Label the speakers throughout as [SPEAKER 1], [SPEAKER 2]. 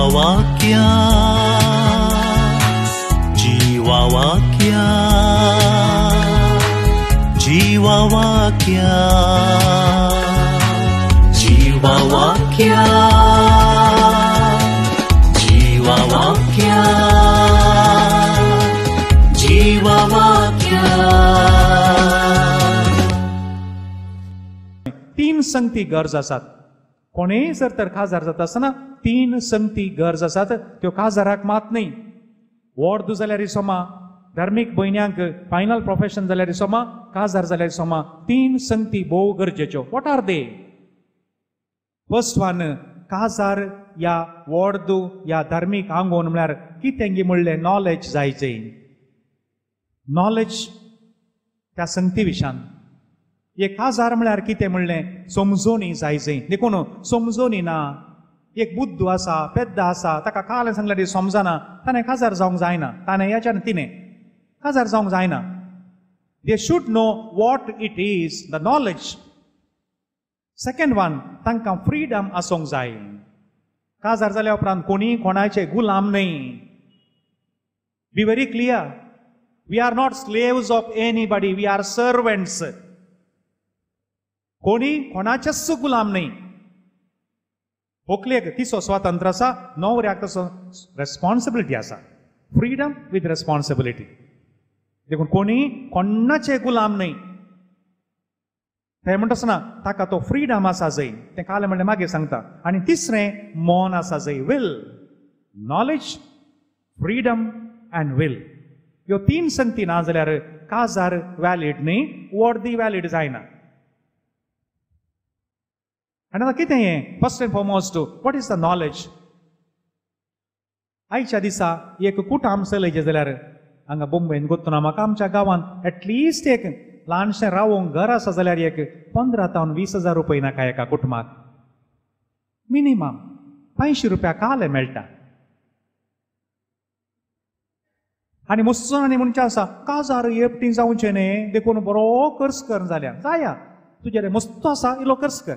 [SPEAKER 1] जीवावाक्या जीवावाक्या जीवावाक्या जीवावाक्या जीवावाक्या जीवावाक्या.
[SPEAKER 2] तीन संगती गरज आसात. कोणेय जर तर खासदार जाता आसतना तीन संगती गरज आसात. त्यो खासदाराक मात न्ही, वॉर्ड जाल्यार सोमा, धार्मीक भयण्यांक फायनल प्रोफेशन जाल्यार सोमा, खासदार जाल्यार सोमा. तीन संगती भोव गरजेच्यो. What are they? First one, खासदार या वॉर्ड या धार्मीक आंगोन म्हळ्यार कितें म्हणलें नॉलेज जायचें. नॉलेज त्या संगती विशान. एक खासदार म्हळ्यार कितें म्हणलें समजोनी जायचें. देखून समजोनी ना. एक बुद्ध आसा, पेद्द आसा, ताका काल सांगल्यार समजना, ताणें खासदार जावंक जायना. ताणें याच्यान तिणें खासदार जावंक जायना. They should know what it is, the knowledge. Second one, तांकां फ्रीडम आसूंक जाय. खासदार जाल्या उपरांत कोणी कोणाचे गुलाम न्ही. Be very clear. We are not slaves of anybody, we are servants. कोणी कोणाचेच गुलाम नाही. व्हंकलेक तिचो स्वातंत्र्य आसा, न्हवऱ्याक तसो रेस्पॉन्सिबिलिटी आसा. Freedom with responsibility. देखून कोणी कोणाचे गुलाम नाही. ते म्हणटा आसतना ताका तो फ्रीडम आसा जाय. तें काल म्हणलें मागीर सांगता. आनी तिसरें मौन आसा जाय. Will, knowledge, freedom and will. ह्यो तीन संगती ना जाल्यार खासदार वॅलीड न्ही, वर्दी वॅलीड जायना. आनी आतां कितें हें? First and foremost, what is the knowledge? आयच्या दिसा एक कुटाम चलयचें जाल्यार हांगा बॉम्बेन गोत्तना म्हाका आमच्या गांवांत एटलिस्ट एक ल्हानशें रावोंक घर आसा जाल्यार एक 15,000 ते 20,000 रुपया नाका एका कुटुंबाक. मिनिमम 500 रुपया काले मेळटा. आनी मुस्सांनी म्हणचे आसा काजार येपटी जावचें न्ही, देखून बरो कर्ज कर जाल्या जाया. तुजे मस्त आसा इलो कर्ज कर.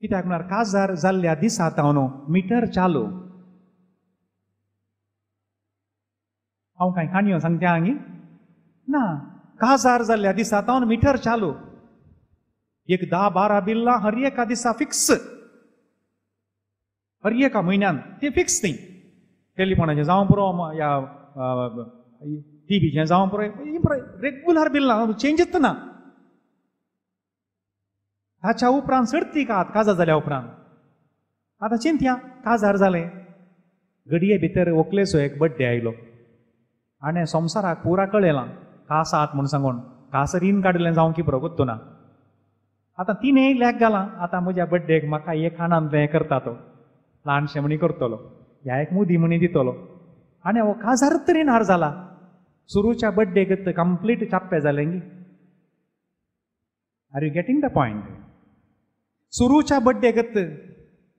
[SPEAKER 2] कित्याक म्हळ्यार काजार जाल्ल्या दिसा न्हू मिटर चालू. हांव कांय काणयो सांगता हांगी ना. काजार जाल्ल्या दिसा मिटर चालू. एक 10-12 बिल्लां हर एका दिसा फिक्स. हर एका म्हयन्यान ते फिक्स न्ही. टेलिफोनाचें जावं पुरो या टीव्हीचें जावं पुरो रेग्युलर बिल्लां चेंजच ना. ताच्या उपरांत सर्ती काजार जाल्या उपरांत. आतां चिंतया काजार जालें, घडये भितर व्हंकलेचो एक बड्डे आयलो आनी संवसाराक पुरा कळयलां कास आहात म्हूण सांगून. कास रीण काडलें जावं की पुरो गुत्तू ना. आतां तिणेंय लेक घालां. आतां म्हज्या बड्डेक म्हाका एक आनंद हें करता तो ल्हानशें म्हणी करतलो, ह्या एक मुदी म्हणी दितलो. आनी हो काजार तरेन हार जाला. सुरूच्या बड्डेक कंप्लीट चाप्पे जालें गी. Are you getting the point? सुरूच्या बड्डेक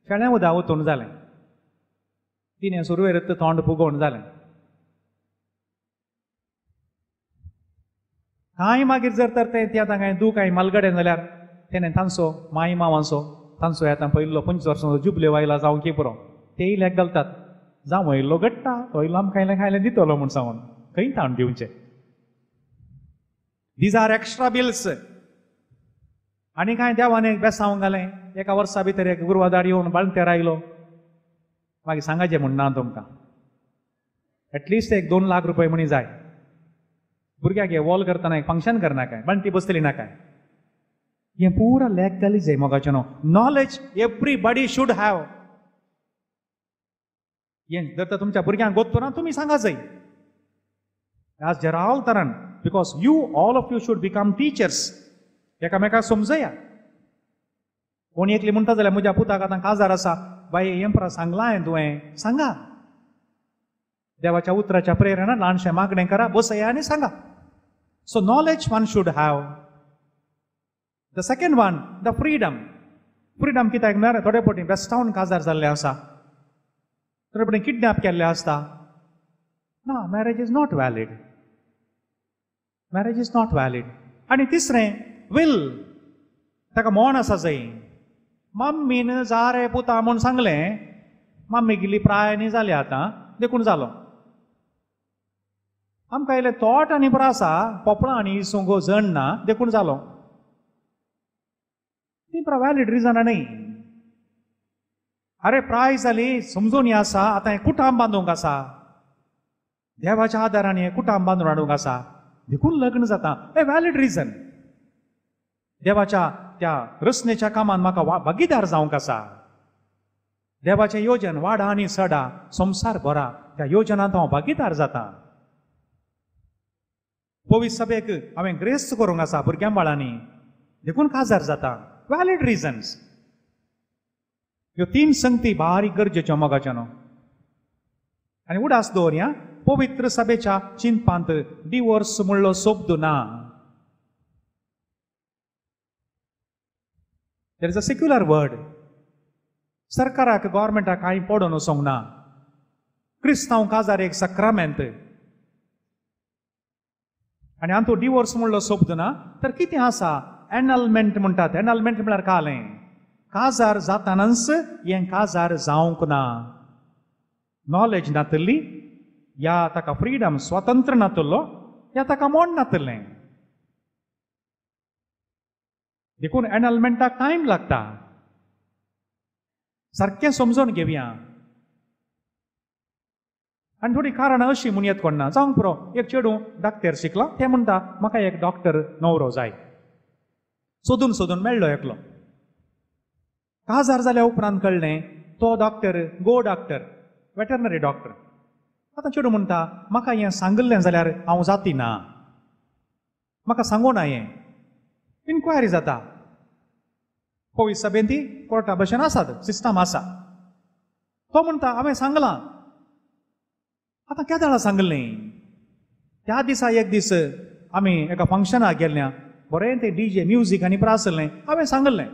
[SPEAKER 2] शेळें उदक वतून जालें. तिणें सुरवेर तोंड फुगोवन जालें. कांय मागीर जर तर तें आतां कांय दूख कांय मालगडें जाल्यार तेणें तांचो माय मांवाचो तांचो आतां पयलो 25 वर्सांचो जुबल्यो आयला जावं की पुरो तेय लेक घालतात. जावं वयलो घडटा तो इल्लो आमकां खायलें खायलें दितलो म्हूण सांगून खंय ताण दिवचें. These are extra bills. आनी कांय देवान एक बेसांव घालें. एका वर्सा भितर एक गुरवादार येवन बाळंतेर आयलो. मागीर सांगाचें म्हूण ना तुमकां. एटलिस्ट एक 2 लाख रुपया म्हणी जाय. भुरग्याक हे वॉल करतना एक फंक्शन करना काय, बाळंती बसतली ना काय. हें पुरा लेक घाली जाय मोगाचें न्हू. Knowledge everybody should have. हें जर तर तुमच्या भुरग्यांक गोत्तो ना तुमी सांगा जाय. आज देर आर ऑल तरण because you all of you should become teachers. एकामेकाक समजया. कोण एकली म्हणटा जाल्यार म्हज्या पुताक आतां काजार आसा, बाय हें परा सांगलां हांवें तुवें, सांगा. देवाच्या उतराच्या प्रेरणा ल्हानशें मागणें करा, बसया आनी सांगा. So knowledge one should have. The second one, the freedom. Freedom कित्याक म्हळ्यार थोडे फावटी बेस्टावन काजार जाल्ले आसा, थोडे फावटी किडनॅप केल्ले आसता. ना, marriage is not valid. Marriage is not valid. आनी तिसरें, विल. ताका मोन आसा जाय. मम्मीन जा रे पुता म्हणून सांगलें, मम्मी गेली प्राय न्ही जाली आतां, देखून जालो. आमकां इल्लें तोट आनी बरो आसा, पोपळां आनी इसवोंगो जण ना, देखून जालो. ती वॅलीड रिजन न्ही. अरे प्राय जाली, समजून हें आसा, आतां हें कुटाम बांदूंक आसा, देवाच्या आदारान हें कुटाम बांदून हाडूंक आसा, देखून लग्न जाता. हे वॅलीड रिजन. देवाच्या त्या रचनेच्या कामान म्हाका भागीदार जावंक आसा. देवाचें योजन वाडा आनी सडा, संवसार भरा, त्या योजनांत हांव भागीदार जाता. पवित्र सभेक हांवें ग्रेस्त करूंक आसा भुरग्यां बाळांनी, देखून काजार जाता. Valid reasons. ह्यो 3 संगती बारीक गरजेच्यो मोगाच्यानो. आनी उडास दवरया, पवित्र सभेच्या चिंतपांत डिवोर्स म्हणलो शब्द ना. There is a secular word. सरकाराक गव्हर्मेंटाक कांय पडून वचोंक ना. क्रिस्तांव काजार एक सक्रामेंत. आनी हातूंत डिवोर्स म्हणलो शब्द ना, तर कितें आसा? एनलमेंट म्हणटात. एनलमेंट म्हळ्यार कालें. काजार जातानाच हें काजार जावंक ना. नॉलेज नातली, या ताका फ्रीडम स्वातंत्र्य नातलो, या ताका मोड नातलें. देखून एनलमेंटाक टायम लागता. सारकें समजून घेवया. आनी थोडी कारणां अशीं म्हूण येत कोणना. जावंक पुरो एक चेडूं धाकटेर शिकला, तें म्हणटा म्हाका एक डॉक्टर न्हवरो जाय. सोदून सोदून मेळ्ळो एकलो. काजार जाल्या उपरांत कळ्ळें तो डॉक्टर गो डॉक्टर, वेटरनरी डॉक्टर. आतां चेडूं म्हणटा म्हाका हें सांगलें जाल्यार हांव जाती ना, म्हाका सांगो ना हें. इन्क्वायरी जाता. पवित्र सभेन ती कोर्टा भशेन आसात, सिस्टम आसा. तो म्हणटा हांवें सांगलां. आतां केदाळा सांगलें. त्या दिसा एक दीस आमी एका फंक्शनाक गेल्ल्या, बरें तें डीजे म्युजीक आनी बरें आसलें. हांवें सांगलें.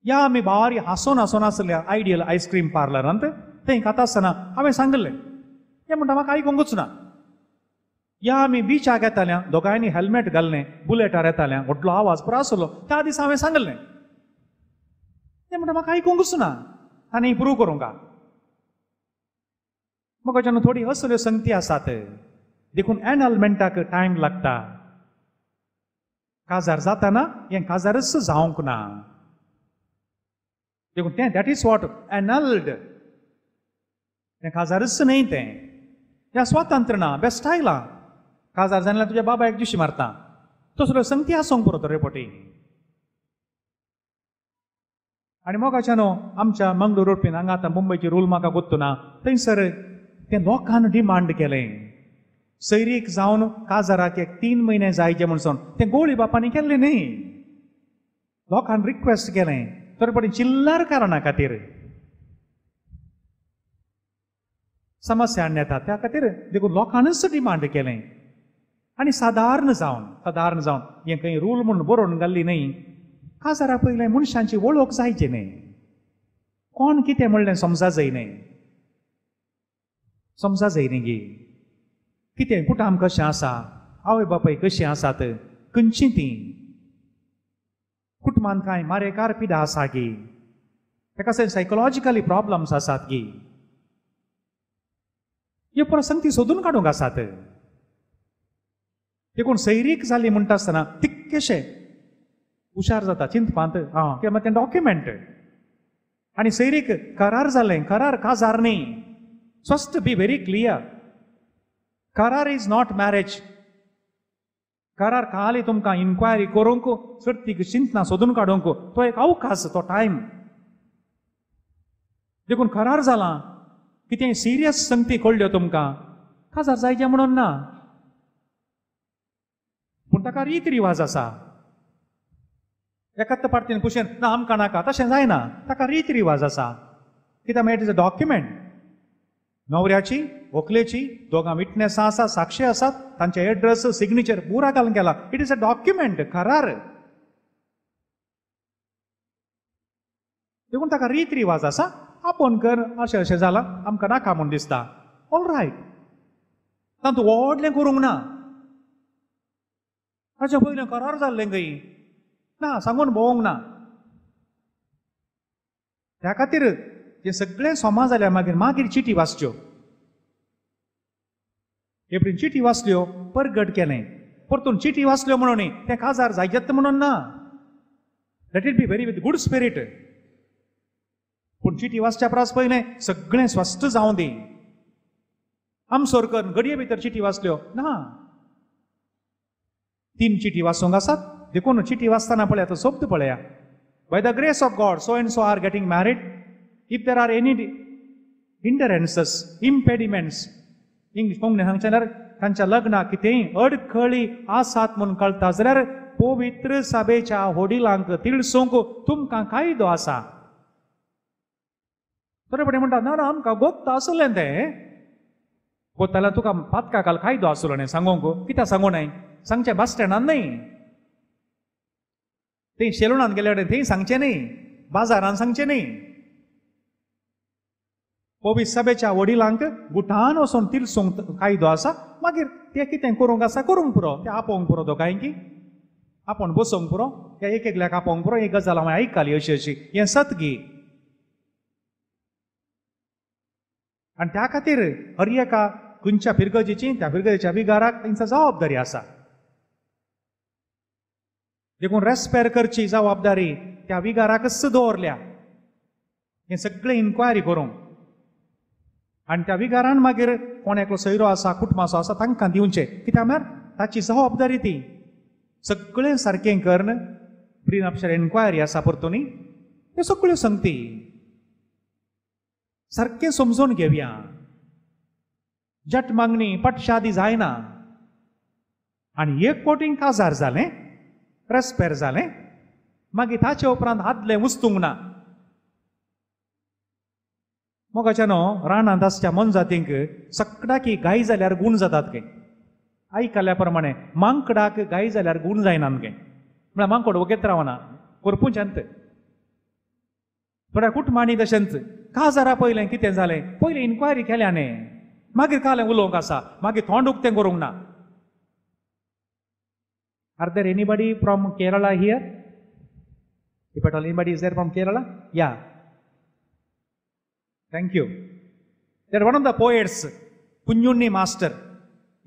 [SPEAKER 2] या आमी बारी हांसोन हांसोन आसल्या आयडियल आयस्क्रीम पार्लरांत, थंय खाता आसतना हांवें सांगलें. हें म्हणटा म्हाका आयकूंकूच ना. या आमी बिचाक येताल्या, दोगांयनी हेल्मेट घाललें, बुलेटार येताल्या, व्हडलो आवाज बरो आसलो. त्या दिसा हांवें सांगलें. तें म्हणटा म्हाका आयकूंकूच ना, आनी प्रूव करूंक. म्हाका जेन्ना थोडी असल्यो संगती आसात, देखून एनलमेंटाक टायम लागता. काजार जाताना हें काजारच जावंक ना. देखून तें दॅट इज वॉट एनल्ड. तें काजारच न्हय. तें ह्या स्वातंत्र्य ना, बेस्टायला. काजार जाल्यार तुज्या बाबायक दिशी मारता. तसल्यो संगती आसूंक पुरो तर रेपोटी. आनी मोगाच्या न्हू, आमच्या मंगळूर रोडपीन हांगा आतां मुंबयची रूल म्हाका गोत्तू ना. थंयसर तें लोकान डिमांड केलें. सैरीक जावन काजाराक एक 3 म्हयने जायचे म्हणून तें गोळी बापांनी केल्लें न्ही. लोकान रिक्वेस्ट केलें. तर पण चिल्लर कारणा खातीर समस्या हाडून येता. त्या खातीर देखून लोकांनीच डिमांड केलें. आनी सादारण जावन हें खंय रूल म्हणून बरोवन घाल्ली न्ही. काजारा पयलें मनशांची वळख जायची न्ही. कोण कितें म्हणलें समजा जाय न्ही. समजा जाय न्ही गी. कितें कुटाम कशें आसा, आवय बापाय कशीं आसात, खंयचीं तीं. कुटुंबांत कांय मारेकार पिडा आसा गी. ताका सायकोलॉजिकली प्रॉब्लम्स आसात गी. ह्यो परत संगती सोदून काडूंक आसात. देखून सैरीक जाली म्हणटा आसतना तितकेशे हुशार जाता चिंतपांत. किंवा तें डॉक्युमेंट. आनी सैरीक करार जालें. करार काजार न्ही. Just be very clear. करार इज नॉट मॅरेज. करार खाली तुमकां इन्क्वायरी करूंक, सर्तीक चिंतना सोदून काडूंक तो एक अवकाश, तो टायम. देखून करार जाला. कितें सिरियस संगती कळ्ळ्यो तुमकां, काजार जायचें म्हणून ना. पूण ताका रीत रिवाज आसा. एकाच पार्टीन कुशेन ना आमकां नाका, तशें जायना. ताका रीत रिवाज आसा. कित्याक इट इज अ डॉक्युमेंट. नवऱ्याची, व्हंकलेची, दोगां विटनेसां आसा, साक्षी आसात, तांचे एड्रेस, सिग्नेचर पुरा घालून गेला. इट इज अ डॉक्युमेंट, करार. देखून ताका रीत रिवाज आसा. आपोवन कर, अशें अशें जालां, आमकां नाका म्हूण दिसता. All right. तातूंत व्हडलें करूंक ना. ताचे पयलें करार जाल्लें खंय ना, सांगून भोवंक ना. त्या खातीर जे सगळे सोमा जाल्या मागीर मागीर चिटी वाचच्यो. एपरीन चिटी वाचल्यो परगट केलें, परतून चिटी वाचल्यो म्हणून ते काजार जायत म्हणून ना. Let it be very with good spirit. पूण चिटी वाचच्या परस पयलें सगळें स्वस्थ जावं दी. आमसोर करून घडये भितर चिटी वाचल्यो ना. 3 चिटी वाचूंक आसात. देखून चिटी वाचतना पळया तो शब्द पळया. By the grace of God so and so are getting married. If there are any hindrances, impediments, English Konkani सांगचे जाल्यार तांच्या लग्नाक कितेंय अडखळी आसात म्हूण कळटा जाल्यार पवित्र सभेच्या वडिलांक तिळसूंक तुमकां कायदो आसा. थोडे फटें म्हणटा ना ना आमकां गोक्त आसलें तें. गोत्ताल्या तुका पातकाकाल कायदो आसलो न्ही सांगूंक. कित्याक सांगू न्हय? सांगचें बस स्टँडान न्हय, थंय शेलुणान गेले कडेन थंय सांगचें न्हय, बाजारान सांगचें न्हय. पवित्र सभेच्या वडिलांक गुठान वचून तिळसूंक कायदो आसा. मागीर ते कितें करूंक आसा करूंक पुरो. ते आपोवंक पुरो दोगांयकी. आपूण बसोवंक पुरो. त्या एक एकल्याक आपोवंक पुरो. एक गजाल हांवें आयकली अशी अशी. हें सतगी. आनी त्या खातीर हर एका खंयच्या फिरगजीची त्या फिरगजीच्या विगाराक तांची जबाबदारी आसा. देखून रेस्पेर करची जबाबदारी त्या विगाराकच दवरल्या. हें सगळें इन्क्वायरी करूंक आनी त्या विगारान मागीर कोणाको सयरो आसा कुटुंबाचो आसा तांकां दिवचें. कित्याक म्हळ्यार ताची जबाबदारी ती. सगळें सारकें करन प्री नप्शल इन्क्वायरी आसा परतून ह्यो सगळ्यो संगती सारकें समजून घेवया. जट मागणी पट शादी जायना. आनी एक पोटींग काजार जालें, रेस्पेर जालें, मागीर ताचे उपरांत आदलें उस्तूंक ना. मोगाच्या न्हू रानांत आसच्या मनजातींक सकडाकी गाय जाल्यार गूण जातात गे. आयकल्या प्रमाणे मांकडाक गाय जाल्यार गूण जायनात गे. म्हळ्यार मांकोड वगेत रावना करपूंच्यात. थोड्या कुटुंबांनी तशेंच काजारा पयलें कितें जालें पयलीं इन्क्वायरी केल्याने मागीर कालें उलोवंक आसा. मागीर थोंड उक्तें करूंक ना. Are there anybody from Kerala here? If at all anybody is there from Kerala? Ya, thank you. There one of the poets Kunjunni master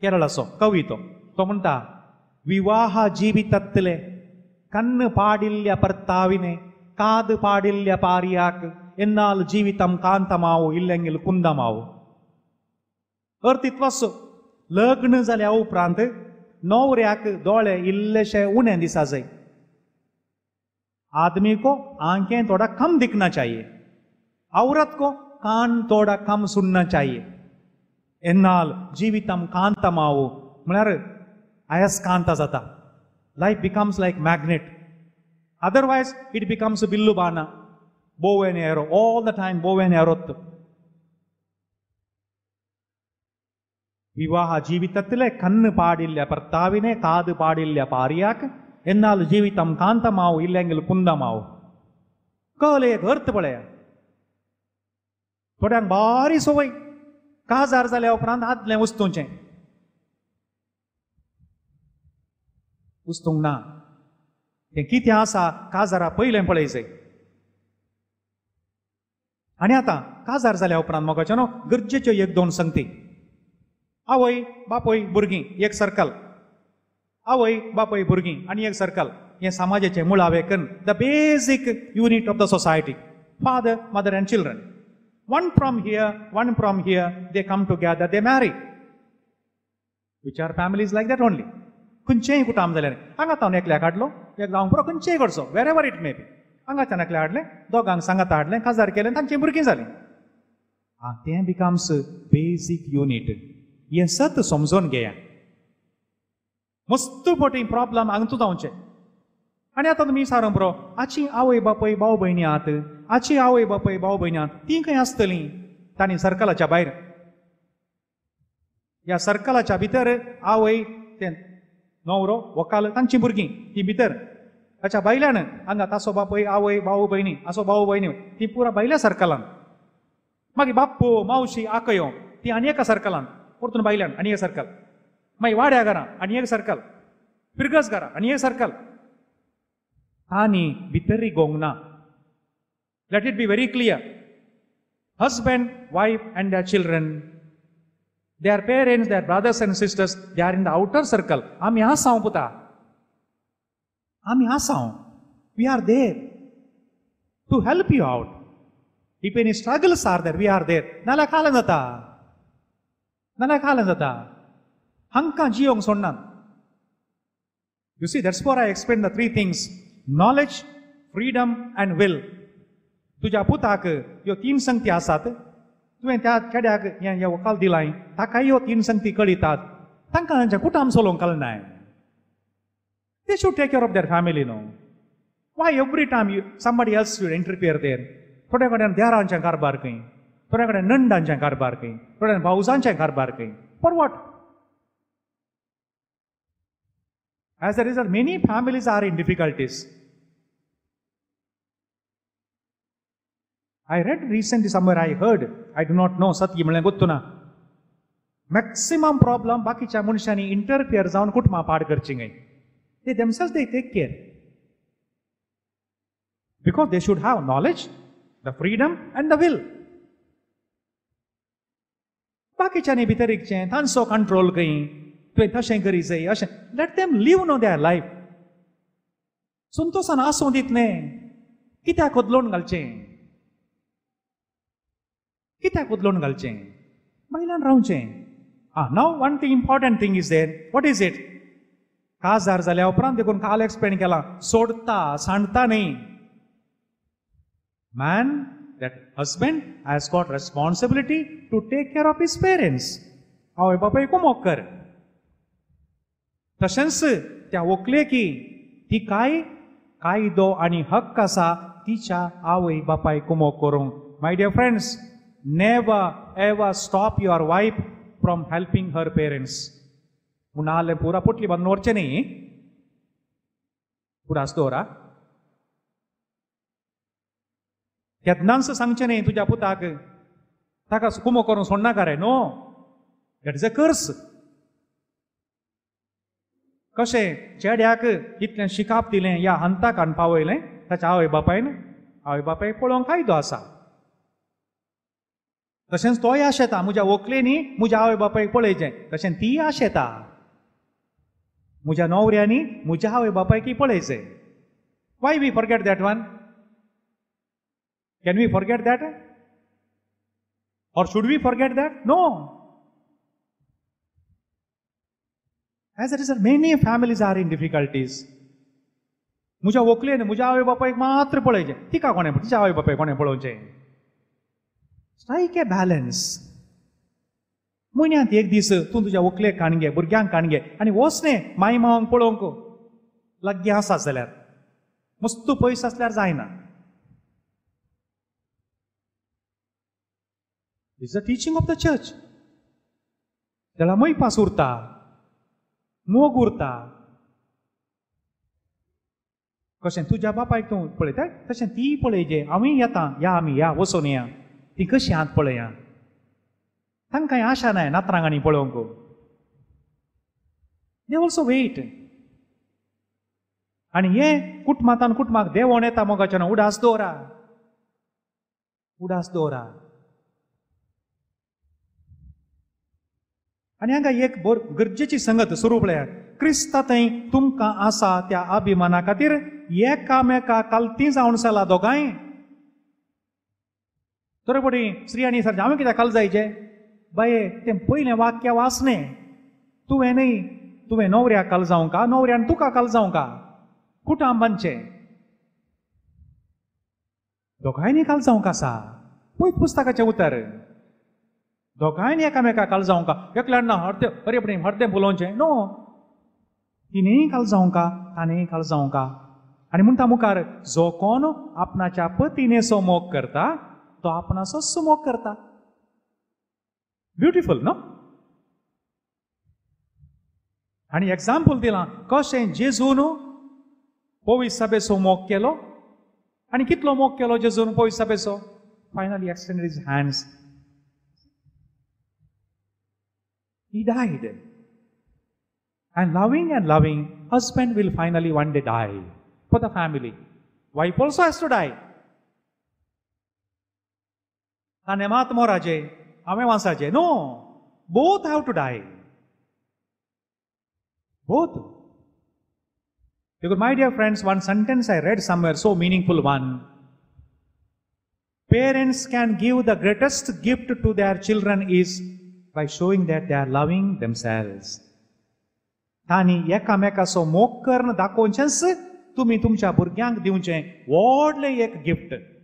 [SPEAKER 2] केरळाचो कवी तो म्हणटा विवाह जीवितत्ले कन्न पाडिल्ल्या पर्ताविने काद पाडिल्ल्या पार्याक एन्नाल जीवितम कांतमावो इल्लेंगिल कुंदमावो. अर्थ इतलोच लग्न जाल्या उपरांत नवऱ्याक दोळे इल्लेशे उणे दिसा जाय. आदमी को आंखें थोड़ा कम दिखना चाहिए, औरत को कान थोड़ा कम सुनना चाहिए. एन्नाल जीवितम कांतमावो म्हळ्यार अयस्कांत जाता. Life becomes like magnet. Otherwise, it becomes a billubana, bow and arrow, all the time bow and arrow. Vivaha jeevitathile kannu paadilla partavine kaadu paadilla paariyak ennal jeevitam kantamavu illengil kundamavu. Kale ek arth palaya. Thodank bari sovai kajar zalya uprant adle ustunche. Ustung na. हे कितें आसा काजारा पयलें पळय. आनी आतां काजार जाल्या उपरांत मोगाच्या न्हू गरजेच्यो 1-2 संगती. आवय बापय भुरगीं एक सर्कल. आवय बापय भुरगीं आनी एक सर्कल. हें समाजाचें मुळावेकन द बेसीक unit of the society. Father mother and children. one from here they come together, they marry. Which are families like that only. खंयचेंय कुटुंब जाल्यार हांगा तावन एकल्याक हाडलो एक जावंक पुरो खंयचेय कडचो wherever it may be. हांगाच्यान एकल्या हाडलें दोगांक सांगात हाडलें काजार केलें तांचीं भुरगीं जालीं. तें बिकम्स बेसीक युनिट. हें सत समजून घेया. मस्त मोटी प्रॉब्लम हांगा जावचें. आनी आतां तुमी सारूंक पुरो आची आवय बापय भाव भयणी आहात. आची आवय बापय भाव भयणी आहात तीं खंय आसतलीं तांणी सर्कलाच्या भायर. ह्या सर्कलाच्या भितर आवय तें नवरो व्हंकल तांचीं भुरगीं तीं भितर. ताच्या भायल्यान हांगा ताचो बापय आवय भाव भयणी आसो भाव भयणी तीं पुरा भायल्या सर्कलान. मागीर बाप्पो मावशी आकयो तीं आनी एका सर्कलान परतून भायल्यान आनी एक सर्कल. मागीर वाड्या घरां आनी एक सर्कल. पिरगस घरां आनी एक सर्कल. तांणी भितर रिगोंक ना. Let it be very clear. Husband, wife, and their children, their parents, their brothers and sisters, they are in the outer circle. आम्ही आसाव पुता. आम्ही आसाव. We are there to help you out. If any struggles are there, we are there. नाला खालन जाता. नाला खालन जाता. हंका Jeong सोन्नान. You see, that's why I explained the three things: knowledge, freedom, and will. तुझ्या पुताक यो तीन संगती आसात. तुवें त्या चेड्याक हे वकाल दिलाय. ताका ह्यो तीन संगती कळितात. तांकां तांच्या कुटाम सोलोवंक कळनाय. They should take care of their family, no? Why every time somebody else should interfere there? थोड्या कडेन देरांचे कारभार खंय, थोड्या कडेन नंडांचे कारभार खंय, थोड्या भाऊजांचे कारभार खंय. For what? As a result, many families are in difficulties. I read recently somewhere, I heard, I do not know, सत्य म्हणलें गोत्तुना. Maximum problem बाकीच्या मनशांनी interfere जावन कुटुंबां पाड करची न्हय. They themselves, they take care. Because they should have knowledge, the freedom and the will. बाकीच्यांनी भितर इकचें, तांचो कंट्रोल खंय, तुवें तशें करी जाय अशें. Let them live no their life. संतोषान आसूं दितलें. कित्याक कोदलोवन घालचें? कित्याक कोदलोवन घालचें? बायलान रावचें. Now one thing, important thing is there. What is it? काजार जाल्या उपरांत देखून काल एक्सप्लेन केला. सोडता, सांडता न्ही. Man, that husband has got responsibility to take care of his parents. आवय बापाय कुमोक कर. तशेंच त्या व्हंकलेकी ती कायदो आनी हक्क आसा तिच्या आवय बापाय कुमोक करूंक. My dear friends, never ever stop your wife from helping her parents. मुनाले पूरा पुटली बंद नोरचे नहीं पूरा असतोरा केदनांस सांगचे नहीं तुझ्या पुताक ताका कुमो करून सोडना करे. नो, दॅट इज अ कर्स. कशें चेड्याक इतलें शिकाप दिलें या हंताक हाडून पावयलें ताच्या आवय बापाय पळोवंक कायदो आसा. तशेंच तोय आशेता म्हज्या व्हंकलेनी म्हज्या आवय बापायक पळयचें. तशें ती आशेता म्हज्या न्हवऱ्यांनी म्हज्या आवय बापायकी पळयचें. Why we forget that one? Can we forget that? Or should we forget that? No. As a result, many families are in difficulties. म्हज्या व्हंकलेन म्हज्या आवय बापायक मात्र पळयचें. तिका कोणें तिच्या आवय बापायक कोणें पळोवचें? Strike a balance. म्हयन्यांत एक दीस तूं तुज्या व्हंकलेक काणगे, भुरग्यांक काणगे आनी वचने माय मावांक पळोवंक लागीं आसात जाल्यार. मस्त पयस आसल्यार जायना. This is the teaching of the church. त्याला मैपास उरता, मोग उरता. कशें तुज्या बापायक तूं पळयता तशें ती पळयजे. आमी येता, आमी वचून या. ती कशी आत पळया. तांकांय आशा नाय नातरांगांनी पळोवंक. They also wait. आनी हे कुटुंबांतल्यान कुटुंबाक देंवोन येता मोगाचें ना. उडास दवरा, उडास दवरा. आनी हांगा एक गरजेची संगत सुरू पळयात. क्रिस्तांतय तुमकां आसा त्या अभिमाना खातीर एकामेका कालती जावन चला दोगांय. तोरेपटी स्त्री आनी सर हांवें कित्याक काल जायचे? बाये तें पयलें वाक्य वाचनें. तुवें न्हय, तुवें न्हवऱ्याक काल जावं का, न्हवऱ्यान तुका काल जावं का. कुटुंबांचें दोगांयनी काल जावंक आसा. पळय पुस्तकाचें उतर. दोगांयनी एकामेका काल जावं का. एकल्यान ना बरेपणी हरतें उलोवचें. नो, तिणेंय काल जावं का, ताणेंय काल जावं का. आनी म्हणटा मुखार, जो कोण आपणाच्या पतीनेचो मोग करता तो आपणाचो सुमोग करता. Beautiful no. आनी एक्झाम्पल दिलां कशें जेजून पवित्र सभेचो मोग केलो. आनी कितलो मोग केलो जेजून पवित्र सभेचो? Finally extended his hands. He died. And loving husband will finally one day die for the family. Wife also has to die. ताणें मात मोराचें हांवें वासाचें. No, both have to die. Both. Because my dear friends, one sentence I read somewhere, so meaningful one. Parents can give the greatest gift to their children is by showing that they are loving themselves. तांणी एकामेकाचो मोग करून दाखोवचेंच तुमी तुमच्या भुरग्यांक दिवचें व्हडलें एक gift.